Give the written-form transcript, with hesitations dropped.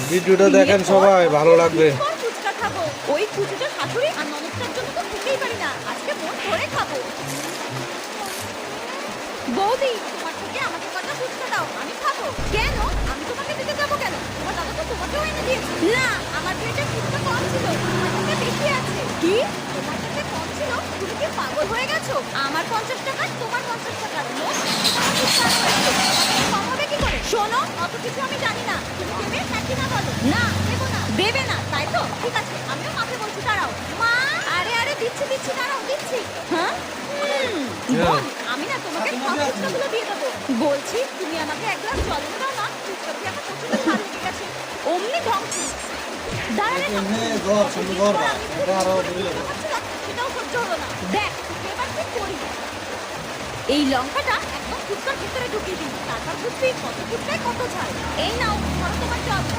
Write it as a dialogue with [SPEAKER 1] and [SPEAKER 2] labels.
[SPEAKER 1] ভিডিওটা দেখেন সবাই, ভালো লাগবে।
[SPEAKER 2] ফুচকা খাবো। ওই কুচিটা শাশুড়ি আর ননদটার জন্য তো খেতেই পারি না, আজকে মন ভরে খাবো। বৌদি, তোমার থেকে আমাকে কটা ফুচকা দাও, আমি খাবো। কেন? আমি তোমাকে দিতে যাবো কেন? তোমার দাদা তো তোমাকেও এনে দিয়েছে। না, আমার পেটে ফুচকা কম ছিল, তোমার কাছে বেশি আছে। কি? তোমার কাছে কম ছিল? তুমি কি পাগল হয়ে গেছো? আমার 50 টাকা, তোমার 50 টাকা, মোট 100 টাকা ফুচকা হয়েছে। কম হবে কি করে? শোনো, অত কিছু আমি জানি না। তুমি দেবে নাকি না বলো? না, দেবো না। দেবে না, তাই তো? ঠিক আছে, আমিও মাকে বলছি, দাঁড়াও। মা, আরে আরে দিচ্ছি দিচ্ছি, দাঁড়াও দিচ্ছি। হ্যাঁ? বোন, আমি না তোমাকে সব ফুচকাগুলো দিয়ে দেবো। বলছি, তুমি আমাকে এক গ্লাস জল এনে দাও না, ফুচকা খেয়ে আমার প্রচন্ড ঝাল লেগে গেছে। অমনি ধ্বংস। দাঁড়ালে না, সেটাও সহ্য হলো না। দেখ, তোকে এবার কি করি। এই লঙ্কাটা একদম ফুচকার ভিতরে ঢুকিয়ে দিই, তারপর বুঝবি কত ফুচকায় কত ঝাল। এই নাও, ধরো তোমার জল।